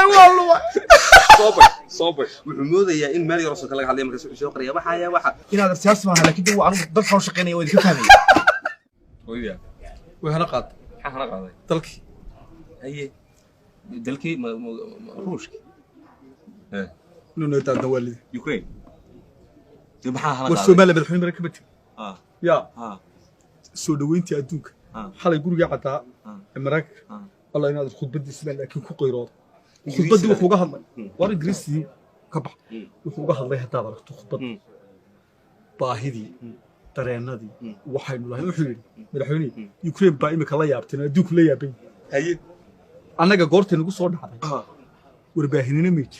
والله صوبر وحموده يا إن مالي راسك لك عليه مركز شو قرية ما حيا واحد إن هذا السياسة ما لكن دو أنا ضرب خوش قيني ودي كفاني ويا وهنا قاد حنا قاضي تلكي هي دلكي روش إيه نو تاع دولي يوكرين maxaa hana والسومالي بالحين مركبتي يا ها سودوينتي أدوك حلا يقول يا عطاء مراك الله ينادي خطبة دي سبب لكن كو قيرات خطبة دي وحوجها الله وأنا جريسي كبح وحوجها الله هذا رخت خطبة باهدي ترى دي وحين الله وحيد بالحيني يوكرين بايمك الله يابتنا أدوك لا يابين هي أنا جاورت نقول صور هذا ورباهنين ميت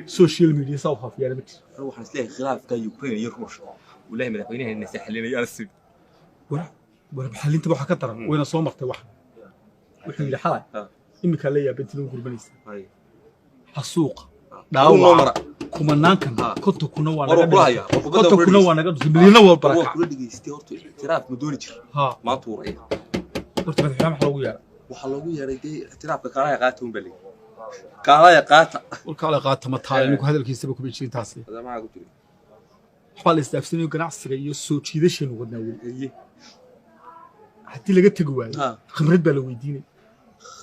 سوشيال ميديا صوفها في ميت روح نسليه خلاف كان يوكرين يروش ولا مدحوينه الناس حلينا يا السب ولا بحال انت waxa ka daran wayna soo martay wax wixii ila xalay imika la yaabay intii lagu gurbanaysa xasuuq dhaawac kumanaankan konto kuna waa naga milyan waa baraka kula dhigaystay horta itiraaf ma dooni jir ma tuuray horta madaxweynaha waxa waxa lagu yeeray lagu yeeray itiraafka kaalaya qaata un bali kaalaya qaata kaalaya qaata ma tahay inuu hadalkiisa ku bijiin taasi ma ku jiri xal istaafsanayo ganacsiga iyo soo jiidashada wadnaaway haddii laga tagi waayo khibrad baa la weydiinay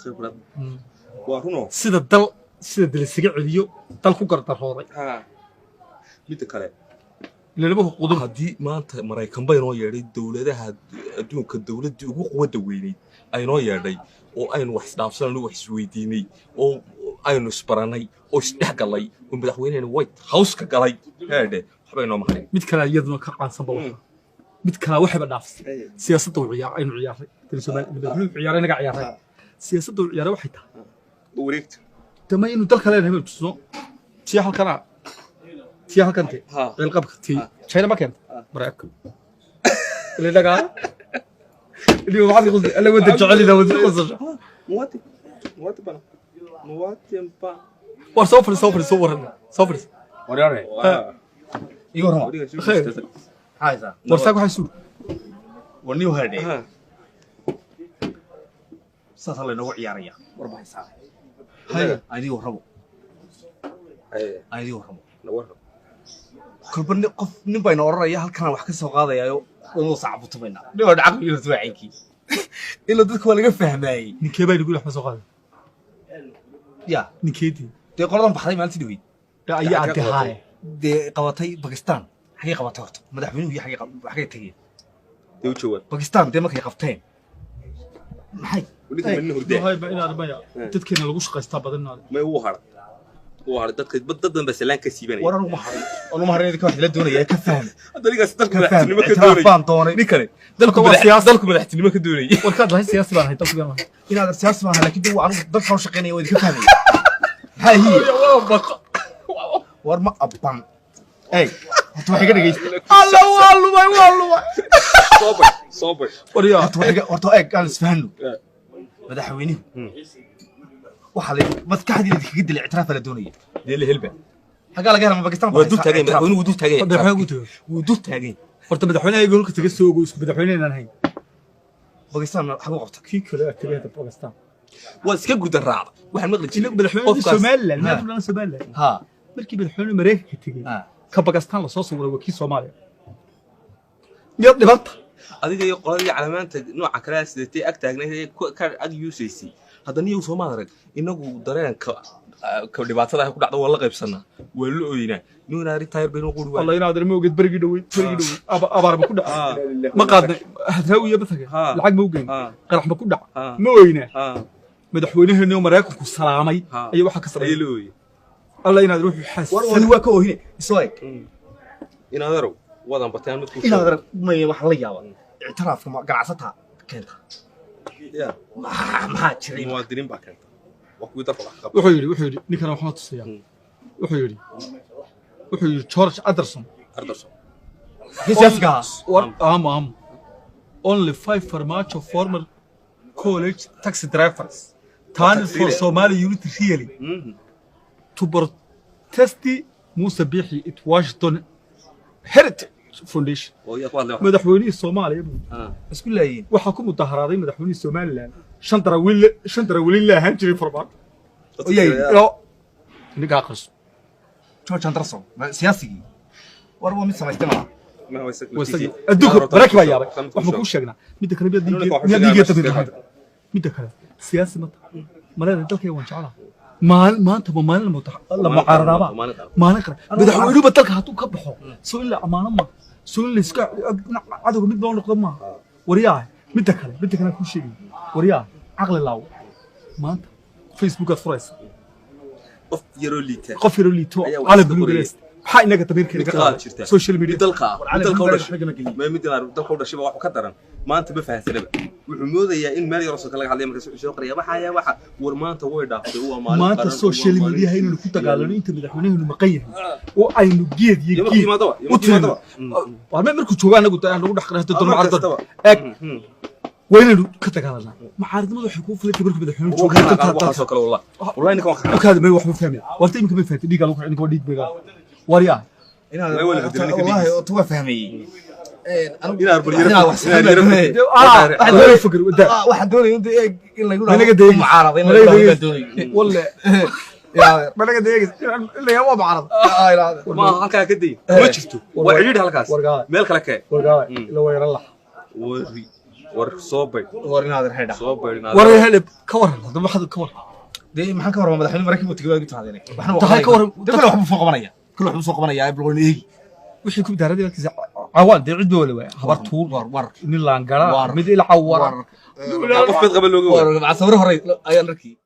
khibrad waa runo sida dal isaga celiyo dal ku gardarooday mid kale ilaa laba qodub haddii maanta Mareykan bay noo yeedhay dawladaha adduunka dawladda ugu quwadda weynayd ay noo yeedhay oo aynu wax isdhaafsanay wax isweydiinay oo aynu isbaranay oo isdhexgalay oo madaxweynaha White House ka galay heede waxbay noo mahay mid kale iyaduna ka qaansan baa mid kale waxba dhaafsan siyaasadda uu ciyaar aynu ciyaaray Soomaaliya madaxweynuhu ciyaaray naga ciyaaray siyaasadda uu ciyaaray waxay tahay wareegta tama inuu dalka leenahay mid tusno tii halkan tee qalqabka tii China ma keento Mareykan اللي لقى اللي هو واحد يقول انا ودي تجعلي ده ودي قصه مواتي بنا مواتي با صفر وريني ايوه خير هايزا ورساق waxay suur ونيو هردي ساسا لنا وعياريا وربع ساعه هاي ايدي وربو ايدي وربو نورب كلبن قف nin bay nooraya halkan wax ka soo qaadayo inuu sacbu tumayna dhigoo dhacay iyo suucinkii ila dadku waa laga fahmayay ninkee bay ugu wax soo qaaday ya ninkeedii de qoladan baxday maalintii dhawey ayaa adeehay de qabatay Pakistan xaqi qabatay horta madaxweynuhu xaqi tagay de u jawaab Pakistan de markay qabteen maxay waliga min hurday hay ba inaad maya dadkeena lagu shaqaystaa badanaa ma uu hara dadka daddan basalaan ka siibanay waran uma haray ka wax la doonaya ka faham adaliga dalka madaxtinimo ka doonay nin kale dalka madaxtinimo ka doonay warkaad lahayd siyaasi baan ahay dalka baan inaad siyaasi baan ahay laakiin uu anigu dalka shaqeynaya wadi ka fahmay hay war ma abban ay horta waxa ka dhageystay Allah walluba صوبر وريا horta eeg aan isfahano madaxweynuhu waxa la maskaxdii la kaga dilay itiraaf la doonaya deele helba xaga laga helay Pakistan waa dul taagay madaxweynuhu wuu dul taagay horta madaxweynaha goolka taga soo ogo isku madaxweynaha aan hayn Pakistan xagu qabta kii kale tagay Pakistan waa iska gudan raacda waxaan maqli jiray madaxweynaha Soomaaliland ma dulana Soomaaliland ha markii madaxweynaha Mareykanka tagay ka Pakistan la soo sawray wakii Soomaaliya miyad dhibanta adiga iyo qoladii calaamaanta nooca kale sidee ag taagnay ka ag UCC haddana iyo Soomaaliya inagu dareenka ka dhibaatada ku dhacdo wala qaybsanaa waa la ooyinaa inuu naari taayir bayno qori waa Allah inaad ma ogid barigi dhaweey abaar ma ku dhac ma qaadnay hadraawiya batagay lacag ma ogeyn qarax ma ku dhac ma ooyinaa madaxweynaha Mareykanku salaamay ayaa waxa ka sameeyay la ooyay Allah inaad ruuxu xaas waa ka ooyine isoo eeg inaad aro wadan bataan mid ku inaad aro ma wax la yaabo itiraafka ma ganacsata keenta ya ma jiray muwaadiniin baa keenta wuxuu yiri ninkan waxa la tusayaa wuxuu yiri George Anderson only 5 farmaajo former college taxi drivers turned for Somali unity really to protest Musa Bihi at Washington Heritage Foundation madaxweynaha Soomaaliya isku leeyeen waxa ku mudaharaaday madaxweynaha Soomaaliland shan darawil la ahaan jiray farmaan ninka aqris George Anderson siyaasigii war waa mid samaystay adduunka baraki baa yaabay waxaan kuu sheegnaa midda kale midda kale siyaasi maleeda dalkay waan jeclaa maanta ma maalin la mucaaradaaba maalin qara madaxweynuhu dalka hadduu ka baxo soo in la amaano ma soo in la iska cadowga mid loo noqdo ma wariyaa midda kale kuu sheegay wariyaa caqli laaw maanta Facebook aad furaysa qof yaroo liito qalab blue glass maxaa inaga dameerkeena ka qaad jirta social media dalka ma midna dalka u dhashay wax ka daran maanta ma fahansanaba wuxuu moodayaa in meel yar oo kale laga hadlay markaas soo qariya waxa war maanta way dhaaftay waa maalin maanta social media inuu ku dagaalano inta madaxweynuhu maqan yahay oo aynu geed iyo geed u timaado waa markuu joogo anagu nagu dhax qaraxdo dal macardad eeg وين كتقالنا معارضنا waxay ku fulay kabarka madaxweynuhu joogo taas oo kale wallahi ninka kaada may wax ma fahmin warta imka ma fahmin dhiiga lagu xidhin dhiig beega wariya wallahi oo tuwa fahmay ina arbaliyo waxa doonay in lagu dhaafo mucaarad in lagu doonay wallahi ما لقى دقيقة إلا يا أبو معرض ما هالكا كدي ما شفتوا وعيد هالكاس مالك لك لو يرى الله وري ور صوبي ورنا هذا الحين صوبي وري هلب كور هذا ما حد كور دي ما حد كور مدحين مركب وتجوا قلت هذين إحنا كور كل واحد فوق قبنايا كل واحد فوق قبنايا يبلغون إيه وش يكون داري لك عوان دي عدوا ولا خبر طول ور إن اللي عنقرا مدي العوار قبل لوجو مع صوره هري أيام ركي